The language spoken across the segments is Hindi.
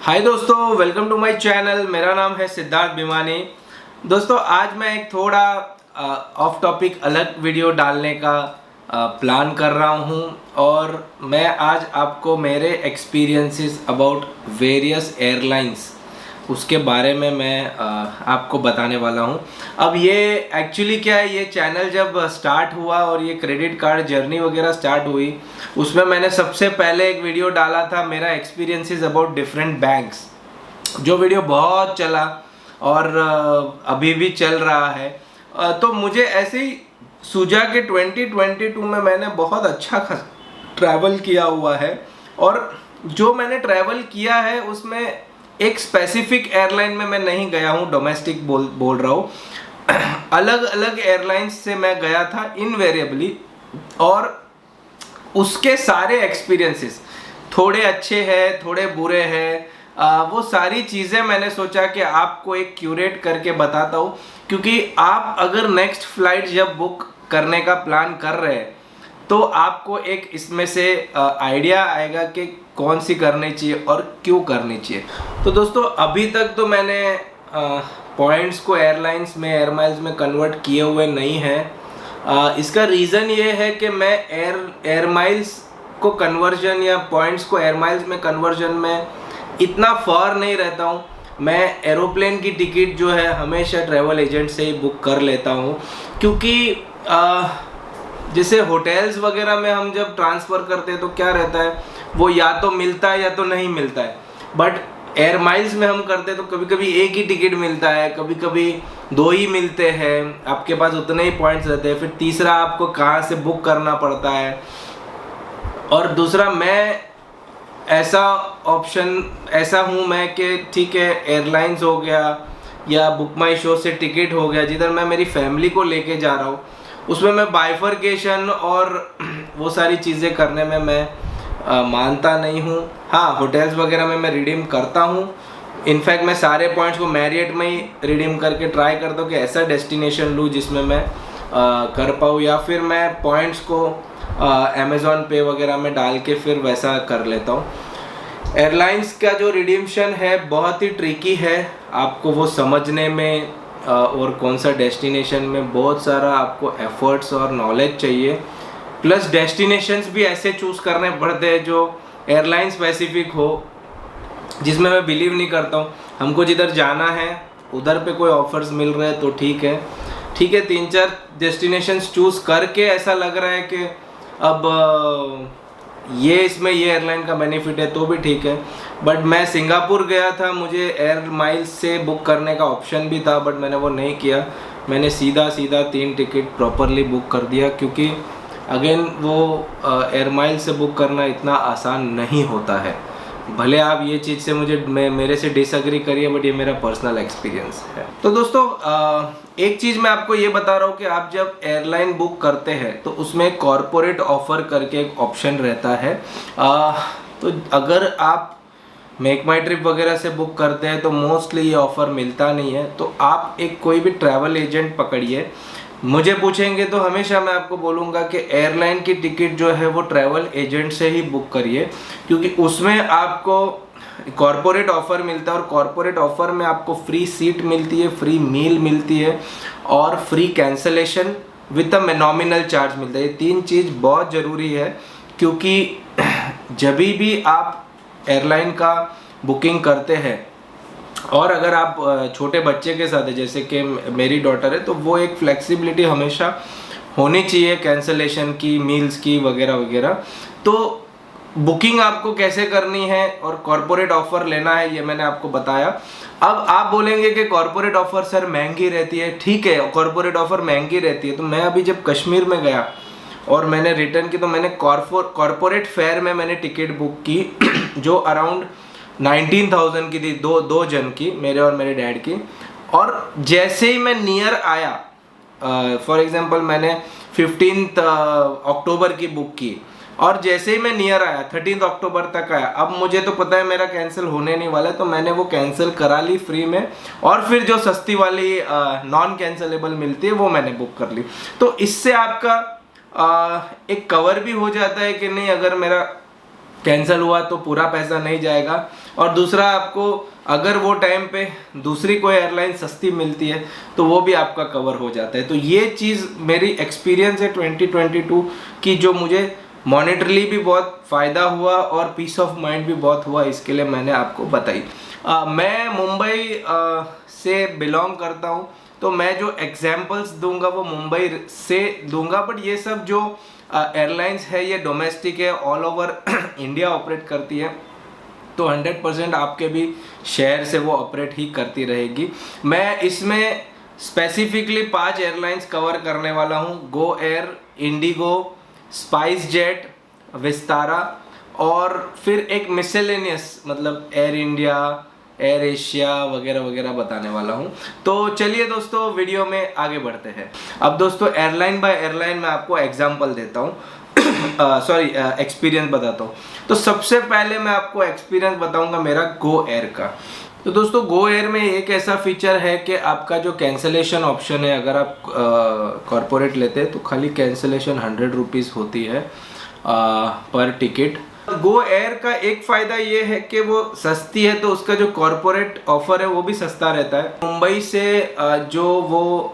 हाय दोस्तों, वेलकम टू माय चैनल। मेरा नाम है सिद्धार्थ भिमानी। दोस्तों, आज मैं एक थोड़ा ऑफ टॉपिक अलग वीडियो डालने का प्लान कर रहा हूं और मैं आज आपको मेरे एक्सपीरियंसेस अबाउट वेरियस एयरलाइंस उसके बारे में मैं आपको बताने वाला हूं। अब ये एक्चुअली क्या है, ये चैनल जब स्टार्ट हुआ और ये क्रेडिट कार्ड जर्नी वगैरह स्टार्ट हुई, उसमें मैंने सबसे पहले एक वीडियो डाला था मेरा एक्सपीरियंसेस अबाउट डिफरेंट बैंक्स, जो वीडियो बहुत चला और अभी भी चल रहा है। तो मुझे ऐसे ही सूझा कि 2022 में मैंने बहुत अच्छा ट्रैवल किया हुआ है और जो मैंने ट्रैवल किया है उसमें एक स्पेसिफिक एयरलाइन में मैं नहीं गया हूँ, डोमेस्टिक बोल रहा हूँ, अलग अलग एयरलाइंस से मैं गया था इनवेरिएबली। और उसके सारे एक्सपीरियंसेस थोड़े अच्छे हैं, थोड़े बुरे हैं, वो सारी चीज़ें मैंने सोचा कि आपको एक क्यूरेट करके बताता हूँ, क्योंकि आप अगर नेक्स्ट फ्लाइट जब बुक करने का प्लान कर रहे हैं तो आपको एक इसमें से आइडिया आएगा कि कौन सी करनी चाहिए और क्यों करनी चाहिए। तो दोस्तों, अभी तक तो मैंने पॉइंट्स को एयरलाइंस में, एयर माइल्स में कन्वर्ट किए हुए नहीं है। इसका रीज़न ये है कि मैं एयर माइल्स को कन्वर्जन या पॉइंट्स को एयर माइल्स में कन्वर्जन में इतना फार नहीं रहता हूँ। मैं एरोप्लेन की टिकट जो है हमेशा ट्रैवल एजेंट से ही बुक कर लेता हूँ, क्योंकि जैसे होटल्स वगैरह में हम जब ट्रांसफ़र करते हैं तो क्या रहता है, वो या तो मिलता है या तो नहीं मिलता है। बट एयर माइल्स में हम करते हैं तो कभी कभी एक ही टिकट मिलता है, कभी कभी दो ही मिलते हैं, आपके पास उतने ही पॉइंट्स रहते हैं, फिर तीसरा आपको कहाँ से बुक करना पड़ता है। और दूसरा, मैं ऐसा हूँ मैं कि ठीक है, एयरलाइंस हो गया या बुक माई शो से टिकट हो गया, जिधर मैं मेरी फैमिली को लेके जा रहा हूँ उसमें मैं बाइफरकेशन और वो सारी चीज़ें करने में मैं मानता नहीं हूँ। हाँ, होटल्स वगैरह में मैं रिडीम करता हूँ। इनफैक्ट मैं सारे पॉइंट्स को मैरियट में ही रिडीम करके ट्राई करता हूँ कि ऐसा डेस्टिनेशन लूँ जिसमें मैं कर पाऊँ, या फिर मैं पॉइंट्स को अमेज़ॉन पे वगैरह में डाल के फिर वैसा कर लेता हूँ। एयरलाइंस का जो रिडीम्शन है बहुत ही ट्रिकी है, आपको वो समझने में और कौन सा डेस्टिनेशन में बहुत सारा आपको एफर्ट्स और नॉलेज चाहिए। प्लस डेस्टिनेशंस भी ऐसे चूज़ करने पड़ते हैं जो एयरलाइन स्पेसिफिक हो, जिसमें मैं बिलीव नहीं करता हूँ। हमको जिधर जाना है उधर पे कोई ऑफर्स मिल रहे हैं तो ठीक है, 3-4 डेस्टिनेशंस चूज़ करके ऐसा लग रहा है कि अब ये इसमें ये एयरलाइन का बेनिफिट है तो भी ठीक है। बट मैं सिंगापुर गया था, मुझे एयर माइल्स से बुक करने का ऑप्शन भी था, बट मैंने वो नहीं किया। मैंने सीधा 3 टिकट प्रॉपरली बुक कर दिया, क्योंकि अगेन वो एयर माइल्स से बुक करना इतना आसान नहीं होता है। भले आप ये चीज़ से मेरे से डिसएग्री करिए, बट ये मेरा पर्सनल एक्सपीरियंस है। तो दोस्तों, एक चीज़ मैं आपको ये बता रहा हूँ कि आप जब एयरलाइन बुक करते हैं तो उसमें कॉरपोरेट ऑफ़र करके एक ऑप्शन रहता है। तो अगर आप मेक माई ट्रिप वगैरह से बुक करते हैं तो मोस्टली ये ऑफ़र मिलता नहीं है। तो आप एक कोई भी ट्रैवल एजेंट पकड़िए। मुझे पूछेंगे तो हमेशा मैं आपको बोलूँगा कि एयरलाइन की टिकट जो है वो ट्रैवल एजेंट से ही बुक करिए, क्योंकि उसमें आपको कॉरपोरेट ऑफ़र मिलता है और कॉरपोरेट ऑफ़र में आपको फ्री सीट मिलती है, फ्री मील मिलती है और free cancellation with a nominal charge मिलता है। ये 3 चीज़ बहुत ज़रूरी है, क्योंकि जब भी आप एयरलाइन का बुकिंग करते हैं और अगर आप छोटे बच्चे के साथ है, जैसे कि मेरी डॉटर है, तो वो एक फ्लेक्सिबिलिटी हमेशा होनी चाहिए कैंसलेशन की, मील्स की वगैरह वगैरह। तो बुकिंग आपको कैसे करनी है और कॉरपोरेट ऑफ़र लेना है, ये मैंने आपको बताया। अब आप बोलेंगे कि कॉरपोरेट ऑफ़र सर महंगी रहती है। ठीक है, कॉरपोरेट ऑफ़र महंगी रहती है। तो मैं अभी जब कश्मीर में गया और मैंने रिटर्न की, तो मैंने कॉरपोरेट फेयर में मैंने टिकट बुक की जो अराउंड 19,000 की थी, दो जन की, मेरे और मेरे डैड की। और जैसे ही मैं नियर आया, फॉर एग्जांपल मैंने 15 अक्टूबर की बुक की और जैसे ही मैं नियर आया 13 अक्टूबर तक आया, अब मुझे तो पता है मेरा कैंसिल होने नहीं वाला है, तो मैंने वो कैंसिल करा ली फ्री में। और फिर जो सस्ती वाली नॉन कैंसिलेबल मिलती है वो मैंने बुक कर ली। तो इससे आपका एक कवर भी हो जाता है कि नहीं, अगर मेरा कैंसिल हुआ तो पूरा पैसा नहीं जाएगा, और दूसरा आपको अगर वो टाइम पे दूसरी कोई एयरलाइन सस्ती मिलती है तो वो भी आपका कवर हो जाता है। तो ये चीज़ मेरी एक्सपीरियंस है 2022 की, जो मुझे मॉनेटरली भी बहुत फ़ायदा हुआ और पीस ऑफ माइंड भी बहुत हुआ, इसके लिए मैंने आपको बताई। मैं मुंबई से बिलोंग करता हूँ, तो मैं जो एग्जाम्पल्स दूंगा वो मुंबई से दूंगा, बट ये सब जो एयरलाइंस है ये डोमेस्टिक है, ऑल ओवर इंडिया ऑपरेट करती है, तो 100% आपके भी शहर से वो ऑपरेट ही करती रहेगी। मैं इसमें स्पेसिफिकली 5 एयरलाइंस कवर करने वाला हूँ, Go Air, Indigo, spice jet, Vistara, और फिर एक मिसलेनियस मतलब एयर इंडिया, एयर एशिया वगैरह वगैरह बताने वाला हूँ। तो चलिए दोस्तों वीडियो में आगे बढ़ते हैं। अब दोस्तों एयरलाइन बाय एयरलाइन मैं आपको एग्जांपल देता हूँ, सॉरी एक्सपीरियंस बताता हूँ। तो सबसे पहले मैं आपको एक्सपीरियंस बताऊंगा मेरा गो एयर का। तो दोस्तों गो एयर में एक ऐसा फीचर है कि आपका जो कैंसलेशन ऑप्शन है, अगर आप कॉरपोरेट लेते हैं तो खाली कैंसलेशन 100 रुपीज़ होती है पर टिकट। गो एयर का एक फ़ायदा ये है कि वो सस्ती है, तो उसका जो कॉरपोरेट ऑफर है वो भी सस्ता रहता है। मुंबई से जो वो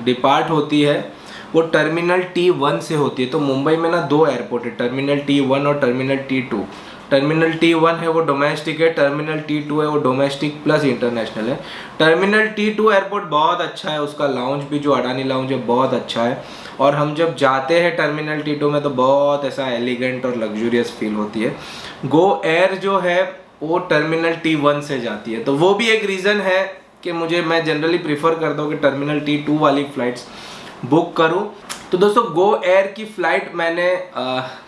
डिपार्ट होती है वो टर्मिनल T1 से होती है। तो मुंबई में ना 2 एयरपोर्ट है, टर्मिनल T1 और टर्मिनल T2। टर्मिनल T1 है वो डोमेस्टिक है, टर्मिनल T2 है वो डोमेस्टिक प्लस इंटरनेशनल है। टर्मिनल T2 एयरपोर्ट बहुत अच्छा है, उसका लाउंज भी जो अडानी लाउंज है बहुत अच्छा है, और हम जब जाते हैं टर्मिनल T2 में तो बहुत ऐसा एलिगेंट और लग्जूरियस फील होती है। गो एयर जो है वो टर्मिनल T1 से जाती है, तो वो भी एक रीज़न है कि मैं जनरली प्रीफर करता हूँ कि टर्मिनल T2 वाली फ़्लाइट्स बुक करूं। तो दोस्तों गो एयर की फ़्लाइट मैंने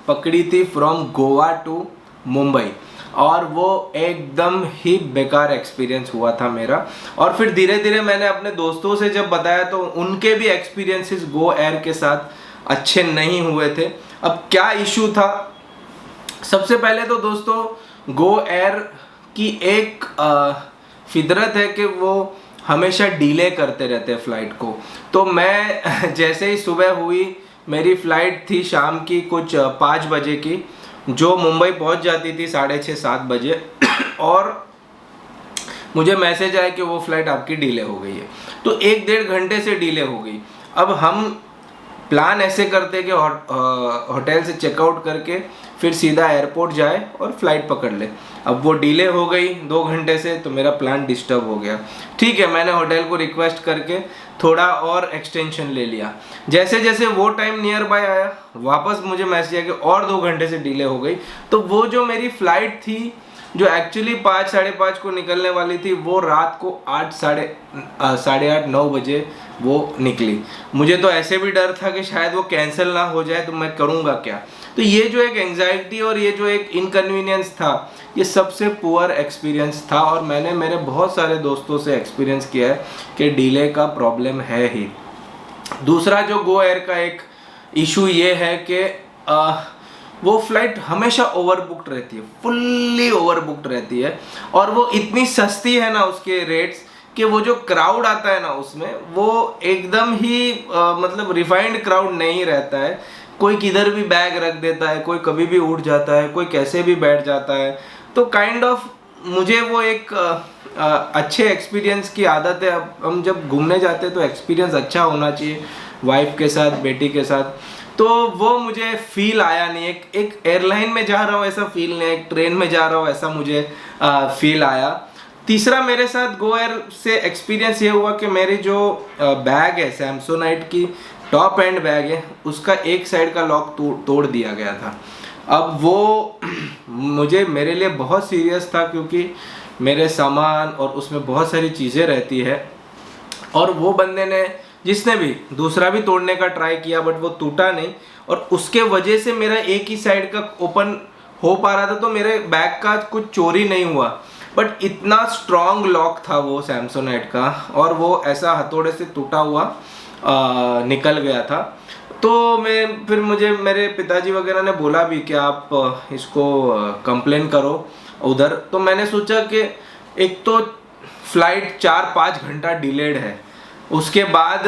पकड़ी थी फ्रॉम गोवा टू मुंबई, और वो एकदम ही बेकार एक्सपीरियंस हुआ था मेरा। और फिर धीरे धीरे मैंने अपने दोस्तों से जब बताया तो उनके भी एक्सपीरियंसेस गो एयर के साथ अच्छे नहीं हुए थे। अब क्या इशू था, सबसे पहले तो दोस्तों गो एयर की एक फितरत है कि वो हमेशा डिले करते रहते हैं फ़्लाइट को। तो मैं जैसे ही सुबह हुई, मेरी फ़्लाइट थी शाम की कुछ 5 बजे की, जो मुंबई पहुंच जाती थी 6:30-7 बजे, और मुझे मैसेज आया कि वो फ़्लाइट आपकी डिले हो गई है। तो 1-1.5 घंटे से डिले हो गई। अब हम प्लान ऐसे करते कि होटल से चेकआउट करके फिर सीधा एयरपोर्ट जाए और फ्लाइट पकड़ ले। अब वो डिले हो गई 2 घंटे से, तो मेरा प्लान डिस्टर्ब हो गया। ठीक है, मैंने होटल को रिक्वेस्ट करके थोड़ा और एक्सटेंशन ले लिया। जैसे जैसे वो टाइम नियर बाय आया, वापस मुझे मैसेज आया कि और 2 घंटे से डिले हो गई। तो वो जो मेरी फ़्लाइट थी जो एक्चुअली 5-5:30 को निकलने वाली थी, वो रात को 8-8:30-9 बजे वो निकली। मुझे तो ऐसे भी डर था कि शायद वो कैंसिल ना हो जाए, तो मैं करूँगा क्या। तो ये जो एक एंग्जाइटी और ये जो एक इनकन्वीनियंस था, ये सबसे पुअर एक्सपीरियंस था, और मैंने मेरे बहुत सारे दोस्तों से एक्सपीरियंस किया है कि डिले का प्रॉब्लम है ही। दूसरा जो गो एयर का एक इशू ये है कि वो फ्लाइट हमेशा ओवर बुक्ड रहती है, फुल्ली ओवर बुक्ड रहती है, और वो इतनी सस्ती है ना उसके रेट्स, कि वो जो क्राउड आता है ना उसमें, वो एकदम ही मतलब रिफाइंड क्राउड नहीं रहता है। कोई किधर भी बैग रख देता है, कोई कभी भी उठ जाता है, कोई कैसे भी बैठ जाता है। तो काइंड ऑफ मुझे वो एक अच्छे एक्सपीरियंस की आदत है। अब हम जब घूमने जाते हैं तो एक्सपीरियंस अच्छा होना चाहिए, वाइफ के साथ, बेटी के साथ। तो वो मुझे फील आया नहीं। एक एयरलाइन में जा रहा हूँ ऐसा फील नहीं, एक ट्रेन में जा रहा हूँ ऐसा मुझे फील आया। तीसरा मेरे साथ गो एयर से एक्सपीरियंस ये हुआ कि मेरी जो बैग है, सैमसोनाइट की टॉप एंड बैग है, उसका एक साइड का लॉक तोड़ दिया गया था। अब वो मेरे लिए बहुत सीरियस था, क्योंकि मेरे सामान और उसमें बहुत सारी चीज़ें रहती है, और वो बंदे ने, जिसने भी दूसरा भी तोड़ने का ट्राई किया, बट वो टूटा नहीं, और उसके वजह से मेरा एक ही साइड का ओपन हो पा रहा था। तो मेरे बैग का कुछ चोरी नहीं हुआ, बट इतना स्ट्रॉन्ग लॉक था वो सैमसोनाइट का, और वो ऐसा हथौड़े से टूटा हुआ निकल गया था। तो फिर मुझे मेरे पिताजी वगैरह ने बोला भी कि आप इसको कंप्लेन करो उधर। तो मैंने सोचा कि एक तो फ्लाइट 4-5 घंटा डिलेड है, उसके बाद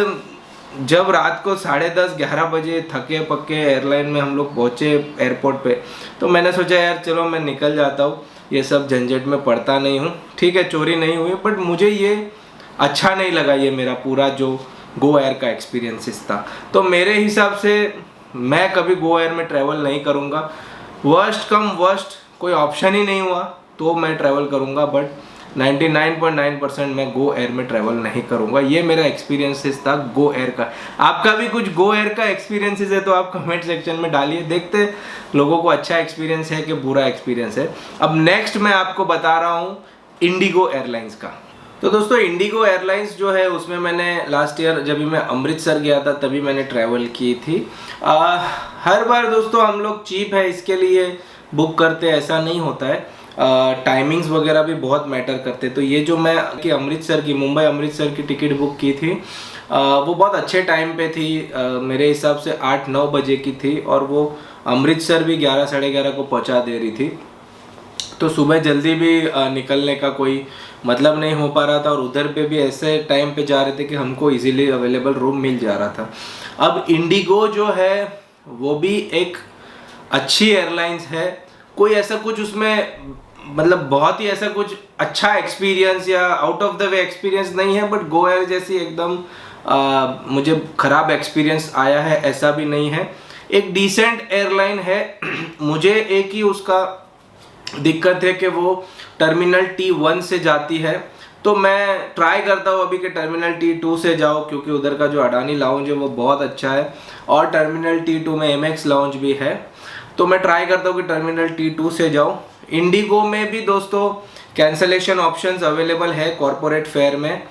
जब रात को 10:30-11 बजे थके पके एयरलाइन में हम लोग पहुँचे एयरपोर्ट पे, तो मैंने सोचा यार चलो मैं निकल जाता हूँ, ये सब झंझट में पड़ता नहीं हूँ। ठीक है, चोरी नहीं हुई, बट मुझे ये अच्छा नहीं लगा, ये मेरा पूरा जो गो एयर का एक्सपीरियंसेस था। तो मेरे हिसाब से मैं कभी गो एयर में ट्रैवल नहीं करूँगा। वर्स्ट कम वर्स्ट कोई ऑप्शन ही नहीं हुआ तो मैं ट्रैवल करूँगा, बट 99.9% मैं गो एयर में ट्रैवल नहीं करूँगा। ये मेरा एक्सपीरियंसेस था गो एयर का। आपका भी कुछ गो एयर का एक्सपीरियंसेस है तो आप कमेंट सेक्शन में डालिए, देखते लोगों को अच्छा एक्सपीरियंस है कि बुरा एक्सपीरियंस है। अब नेक्स्ट मैं आपको बता रहा हूँ इंडिगो एयरलाइंस का। तो दोस्तों इंडिगो एयरलाइंस जो है उसमें मैंने लास्ट ईयर जब भी मैं अमृतसर गया था तभी मैंने ट्रैवल की थी। हर बार दोस्तों हम लोग चीप है इसके लिए बुक करते, ऐसा नहीं होता है। टाइमिंग्स वगैरह भी बहुत मैटर करते। तो ये जो मैं कि अमृतसर की, मुंबई अमृतसर की टिकट बुक की थी, वो बहुत अच्छे टाइम पे थी। मेरे हिसाब से 8-9 बजे की थी और वो अमृतसर भी 11-11:30 को पहुंचा दे रही थी। तो सुबह जल्दी भी निकलने का कोई मतलब नहीं हो पा रहा था, और उधर पे भी ऐसे टाइम पे जा रहे थे कि हमको इजीली अवेलेबल रूम मिल जा रहा था। अब इंडिगो जो है वो भी एक अच्छी एयरलाइंस है, कोई ऐसा कुछ उसमें मतलब बहुत ही ऐसा कुछ अच्छा एक्सपीरियंस या out of the way experience नहीं है, बट गो एयर जैसी एकदम मुझे ख़राब एक्सपीरियंस आया है ऐसा भी नहीं है। एक डिसेंट एयरलाइन है। मुझे एक ही उसका दिक्कत है कि वो टर्मिनल T1 से जाती है, तो मैं ट्राई करता हूँ अभी के टर्मिनल T2 से जाओ, क्योंकि उधर का जो अडानी लाउंज है वो बहुत अच्छा है, और टर्मिनल T2 में MX लाउंज भी है। तो मैं ट्राई करता हूँ कि टर्मिनल T2 से जाओ। इंडिगो में भी दोस्तों कैंसलेशन ऑप्शंस अवेलेबल है कॉरपोरेट फेयर में,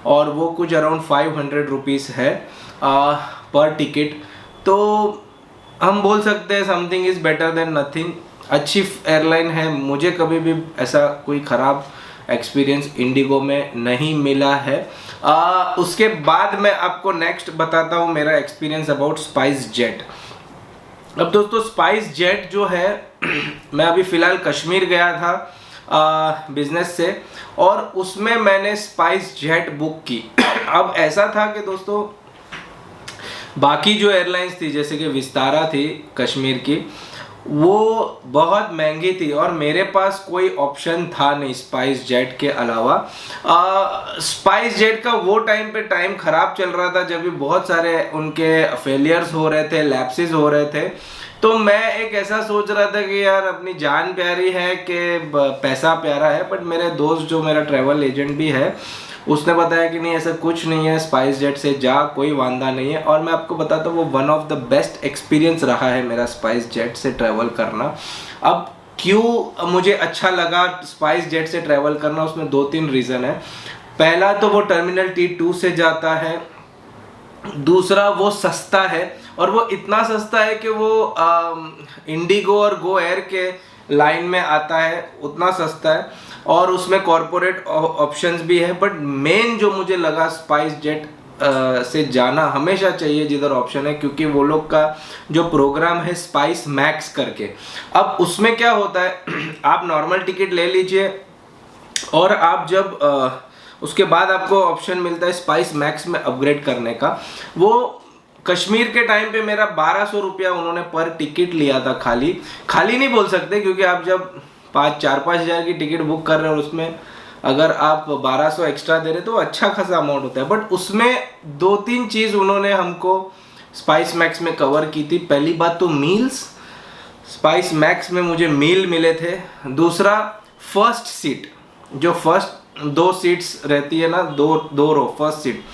और वो कुछ अराउंड 500 रुपीज़ है पर टिकट। तो हम बोल सकते हैं something is better than nothing. अच्छी एयरलाइन है, मुझे कभी भी ऐसा कोई ख़राब एक्सपीरियंस इंडिगो में नहीं मिला है। उसके बाद मैं आपको नेक्स्ट बताता हूँ मेरा एक्सपीरियंस अबाउट स्पाइस जेट। अब दोस्तों स्पाइस जेट जो है मैं अभी फ़िलहाल कश्मीर गया था बिजनेस से, और उसमें मैंने स्पाइस जेट बुक की। अब ऐसा था कि दोस्तों बाकी जो एयरलाइंस थी जैसे कि विस्तारा थी कश्मीर की, वो बहुत महंगी थी और मेरे पास कोई ऑप्शन था नहीं स्पाइस जेट के अलावा। स्पाइस जेट का वो टाइम ख़राब चल रहा था जब भी बहुत सारे उनके फेलियर्स हो रहे थे, लैप्सेस हो रहे थे। तो मैं एक ऐसा सोच रहा था कि यार अपनी जान प्यारी है कि पैसा प्यारा है, बट मेरे दोस्त जो मेरा ट्रैवल एजेंट भी है उसने बताया कि नहीं ऐसा कुछ नहीं है, स्पाइस जेट से जा, कोई वांदा नहीं है। और मैं आपको बताता हूँ वो one of the best experience रहा है मेरा स्पाइस जेट से ट्रैवल करना। अब क्यों मुझे अच्छा लगा स्पाइस जेट से ट्रैवल करना, उसमें 2-3 रीज़न है। पहला तो वो टर्मिनल T2 से जाता है, दूसरा वो सस्ता है, और वो इतना सस्ता है कि वो इंडिगो और गो एयर के लाइन में आता है, उतना सस्ता है, और उसमें कॉरपोरेट ऑप्शंस भी है। बट मेन जो मुझे लगा स्पाइस जेट से जाना हमेशा चाहिए जिधर ऑप्शन है, क्योंकि वो लोग का जो प्रोग्राम है स्पाइस मैक्स करके। अब उसमें क्या होता है आप नॉर्मल टिकट ले लीजिए और आप जब उसके बाद आपको ऑप्शन मिलता है स्पाइस मैक्स में अपग्रेड करने का। वो कश्मीर के टाइम पे मेरा 1200 रुपया उन्होंने पर टिकट लिया था। खाली नहीं बोल सकते, क्योंकि आप जब 4-5 हज़ार की टिकट बुक कर रहे हो उसमें अगर आप 1200 एक्स्ट्रा दे रहे तो अच्छा खासा अमाउंट होता है। बट उसमें 2-3 चीज़ उन्होंने हमको स्पाइस मैक्स में कवर की थी। पहली बात तो मील्स, स्पाइस मैक्स में मुझे मील मिले थे। दूसरा फर्स्ट सीट, जो फर्स्ट 2 सीट्स रहती है ना, दो रो फर्स्ट सीट,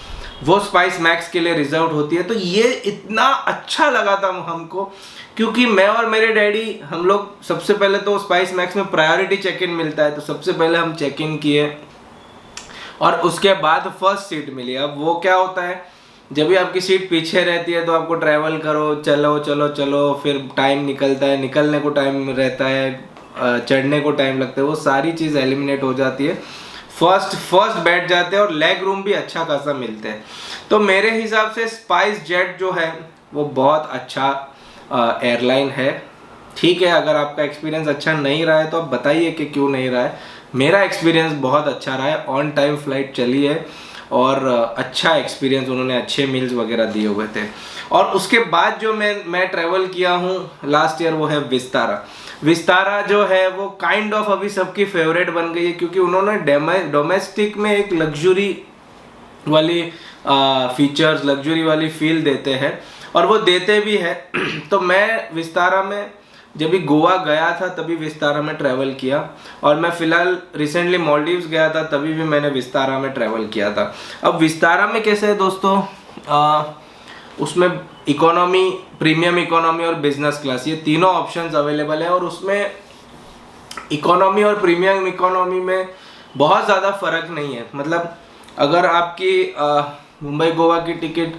वो स्पाइस मैक्स के लिए रिजर्व होती है। तो ये इतना अच्छा लगा था हमको, क्योंकि मैं और मेरे डैडी हम लोग सबसे पहले तो स्पाइस मैक्स में प्रायोरिटी चेक इन मिलता है, तो सबसे पहले हम चेक इन किए और उसके बाद फर्स्ट सीट मिली। अब वो क्या होता है, जब भी आपकी सीट पीछे रहती है तो आपको ट्रैवल करो, चलो चलो चलो, फिर टाइम निकलता है, निकलने को टाइम रहता है, चढ़ने को टाइम लगता है, वो सारी चीज़ एलिमिनेट हो जाती है। फर्स्ट बैठ जाते हैं और लेग रूम भी अच्छा खासा मिलते हैं। तो मेरे हिसाब से स्पाइस जेट जो है वो बहुत अच्छा एयरलाइन है। ठीक है, अगर आपका एक्सपीरियंस अच्छा नहीं रहा है तो आप बताइए कि क्यों नहीं रहा है। मेरा एक्सपीरियंस बहुत अच्छा रहा है, ऑन टाइम फ्लाइट चली है और अच्छा एक्सपीरियंस, उन्होंने अच्छे मील्स वगैरह दिए हुए थे। और उसके बाद जो मैं ट्रैवल किया हूँ लास्ट ईयर वो है विस्तारा। विस्तारा जो है वो काइंड ऑफ अभी सबकी फेवरेट बन गई है, क्योंकि उन्होंने डोमेस्टिक में एक लग्जरी वाली फीचर्स, लग्जरी वाली फील देते हैं और वो देते भी है। तो मैं विस्तारा में जब भी गोवा गया था तभी विस्तारा में ट्रैवल किया, और मैं फ़िलहाल रिसेंटली मालदीव्स गया था तभी भी मैंने विस्तारा में ट्रैवल किया था। अब विस्तारा में कैसे है दोस्तों, उसमें इकोनॉमी, प्रीमियम इकोनॉमी और बिजनेस क्लास, ये तीनों ऑप्शंस अवेलेबल है। और उसमें इकोनॉमी और प्रीमियम इकोनॉमी में बहुत ज़्यादा फ़र्क नहीं है। मतलब अगर आपकी मुंबई गोवा की टिकट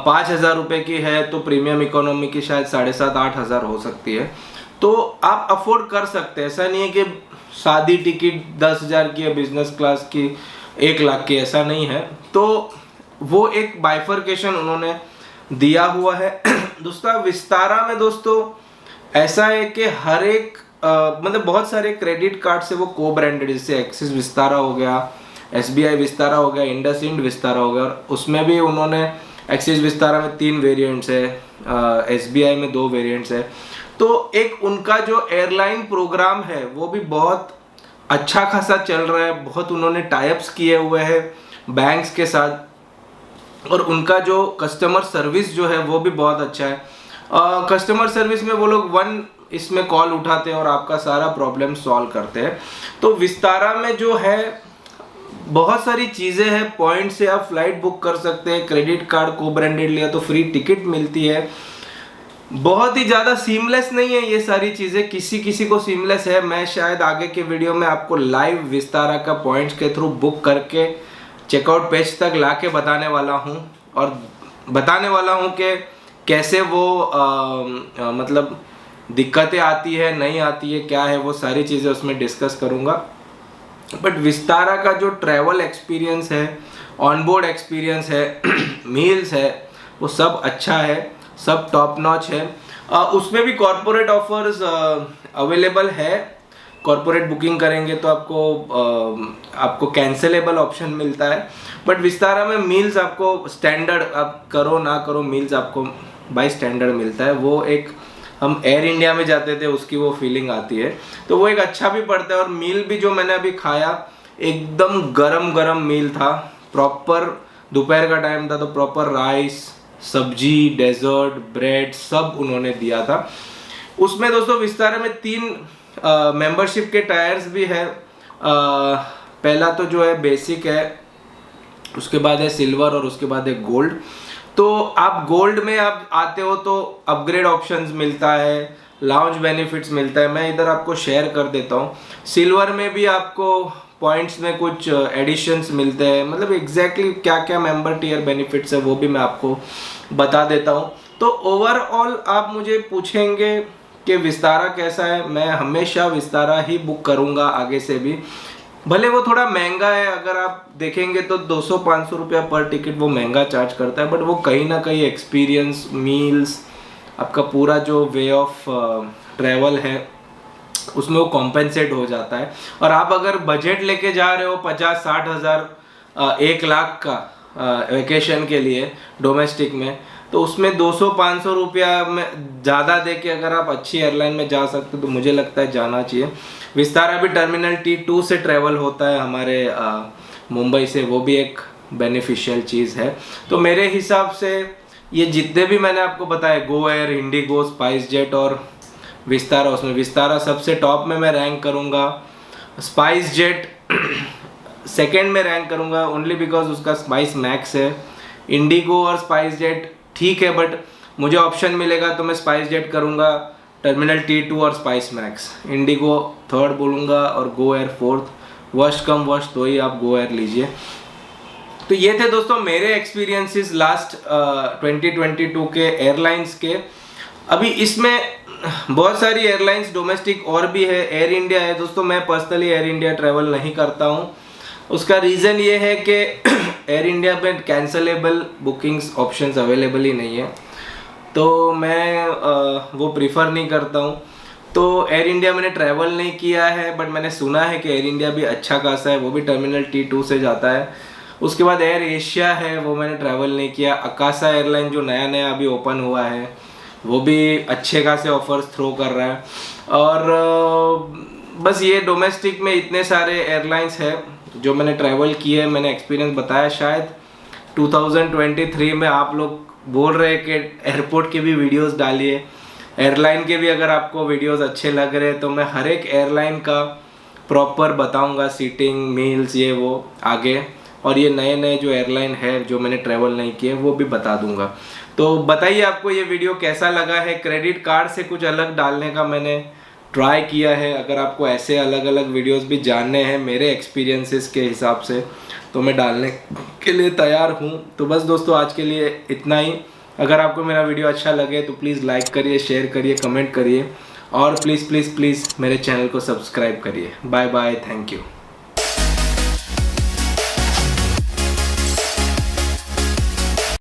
5,000 रुपये की है तो प्रीमियम इकोनॉमी की शायद 7,500-8,000 हो सकती है, तो आप अफोर्ड कर सकते हैं। ऐसा नहीं है कि सादी टिकट 10,000 की है, बिजनेस क्लास की 1 लाख की, ऐसा नहीं है। तो वो एक बाइफर्केशन उन्होंने दिया हुआ है। दूसरा विस्तारा में दोस्तों ऐसा है कि हर एक मतलब बहुत सारे क्रेडिट कार्ड से वो को ब्रांडेड, जैसे एक्सिस विस्तारा हो गया, SBI विस्तारा हो गया, इंडसइंड विस्तारा हो गया, और उसमें भी उन्होंने एक्सिस विस्तारा में 3 वेरिएंट्स है, SBI में 2 वेरिएंट्स है। तो एक उनका जो एयरलाइन प्रोग्राम है वो भी बहुत अच्छा खासा चल रहा है, बहुत उन्होंने टाइप्स किए हुए हैं बैंक्स के साथ, और उनका जो कस्टमर सर्विस जो है वो भी बहुत अच्छा है। कस्टमर सर्विस में वो लोग 1 इसमें कॉल उठाते हैं और आपका सारा प्रॉब्लम सॉल्व करते हैं। तो विस्तारा में जो है बहुत सारी चीज़ें हैं, पॉइंट से आप फ्लाइट बुक कर सकते हैं, क्रेडिट कार्ड को ब्रांडेड लिया तो फ्री टिकट मिलती है। बहुत ही ज़्यादा सीमलेस नहीं है ये सारी चीज़ें, किसी किसी को सीमलेस है। मैं शायद आगे के वीडियो में आपको लाइव विस्तारा का पॉइंट्स के थ्रू बुक करके चेकआउट पेज तक लाके बताने वाला हूँ, और बताने वाला हूँ कि कैसे वो मतलब दिक्कतें आती है, नहीं आती है, क्या है, वो सारी चीज़ें उसमें डिस्कस करूँगा। बट विस्तारा का जो ट्रैवल एक्सपीरियंस है, ऑन बोर्ड एक्सपीरियंस है, मील्स है, वो सब अच्छा है, सब टॉप नॉच है। उसमें भी कॉरपोरेट ऑफर्स अवेलेबल है। कॉरपोरेट बुकिंग करेंगे तो आपको कैंसिलेबल ऑप्शन मिलता है। बट विस्तारा में मील्स आपको स्टैंडर्ड, आप करो ना करो, मील्स आपको बाय स्टैंडर्ड मिलता है। वो एक हम एयर इंडिया में जाते थे उसकी वो फीलिंग आती है, तो वो एक अच्छा भी पड़ता है। और मील भी जो मैंने अभी खाया एकदम गरम गरम मील था, प्रॉपर दोपहर का टाइम था तो प्रॉपर राइस, सब्जी, डेजर्ट, ब्रेड सब उन्होंने दिया था। उसमें दोस्तों विस्तारा में 3 मेंबरशिप के टायर्स भी है। पहला तो जो है बेसिक है, उसके बाद है सिल्वर और उसके बाद है गोल्ड। तो आप गोल्ड में आप आते हो तो अपग्रेड ऑप्शंस मिलता है, लाउंज बेनिफिट्स मिलता है, मैं इधर आपको शेयर कर देता हूँ। सिल्वर में भी आपको पॉइंट्स में कुछ एडिशंस मिलते हैं, मतलब एग्जैक्टली क्या क्या मेंबर टियर बेनिफिट्स है वो भी मैं आपको बता देता हूँ। तो ओवरऑल आप मुझे पूछेंगे कि विस्तारा कैसा है, मैं हमेशा विस्तारा ही बुक करूँगा आगे से भी। भले वो थोड़ा महंगा है, अगर आप देखेंगे तो 200-500 रुपया पर टिकट वो महंगा चार्ज करता है, बट वो कहीं ना कहीं एक्सपीरियंस, मील्स, आपका पूरा जो वे ऑफ ट्रैवल है उसमें वो कॉम्पेंसेट हो जाता है। और आप अगर बजट लेके जा रहे हो 50-60 हज़ार 1 लाख का वेकेशन के लिए डोमेस्टिक में, तो उसमें 200-500 रुपया में ज़्यादा दे के अगर आप अच्छी एयरलाइन में जा सकते हो तो मुझे लगता है जाना चाहिए। विस्तारा भी टर्मिनल T2 से ट्रैवल होता है हमारे मुंबई से, वो भी एक बेनिफिशियल चीज़ है। तो मेरे हिसाब से ये जितने भी मैंने आपको बताया, Go Air, Indigo, spice jet और विस्तारा, उसमें विस्तारा सबसे टॉप में मैं रैंक करूँगा। स्पाइस जेट सेकेंड में रैंक करूँगा ओनली बिकॉज उसका स्पाइस मैक्स है। इंडिगो और स्पाइस जेट ठीक है, बट मुझे ऑप्शन मिलेगा तो मैं स्पाइस जेट करूँगा, टर्मिनल T2 और स्पाइस मैक्स। इंडिगो थर्ड बोलूँगा और गो एयर फोर्थ। वर्स्ट कम वर्स्ट तो ही आप गो एयर लीजिए। तो ये थे दोस्तों मेरे एक्सपीरियंसेस लास्ट 2022 के एयरलाइंस के। अभी इसमें बहुत सारी एयरलाइंस डोमेस्टिक और भी है। एयर इंडिया है दोस्तों, मैं पर्सनली एयर इंडिया ट्रैवल नहीं करता हूँ। उसका रीज़न ये है कि एयर इंडिया में कैंसलेबल बुकिंग्स ऑप्शंस अवेलेबल ही नहीं है, तो मैं वो प्रीफर नहीं करता हूँ। तो एयर इंडिया मैंने ट्रैवल नहीं किया है, बट मैंने सुना है कि एयर इंडिया भी अच्छा खासा है, वो भी टर्मिनल T2 से जाता है। उसके बाद एयर एशिया है, वो मैंने ट्रैवल नहीं किया। अकाशा एयरलाइन जो नया नया अभी ओपन हुआ है, वो भी अच्छे खासे ऑफर्स थ्रो कर रहा है। और बस ये डोमेस्टिक में इतने सारे एयरलाइंस है जो मैंने ट्रैवल किए, मैंने एक्सपीरियंस बताया। शायद 2023 में आप लोग बोल रहे हैं कि एयरपोर्ट के भी वीडियोस डालिए, एयरलाइन के भी अगर आपको वीडियोस अच्छे लग रहे हैं तो मैं हर एक एयरलाइन का प्रॉपर बताऊंगा, सीटिंग, मील्स, ये वो आगे। और ये नए नए जो एयरलाइन है जो मैंने ट्रैवल नहीं किए वो भी बता दूंगा। तो बताइए आपको ये वीडियो कैसा लगा है। क्रेडिट कार्ड से कुछ अलग डालने का मैंने ट्राई किया है। अगर आपको ऐसे अलग अलग वीडियोस भी जानने हैं मेरे एक्सपीरियंसेस के हिसाब से तो मैं डालने के लिए तैयार हूँ। तो बस दोस्तों आज के लिए इतना ही। अगर आपको मेरा वीडियो अच्छा लगे तो प्लीज़ लाइक करिए, शेयर करिए, कमेंट करिए और प्लीज़ प्लीज़ प्लीज़ मेरे चैनल को सब्सक्राइब करिए। Bye bye, thank you.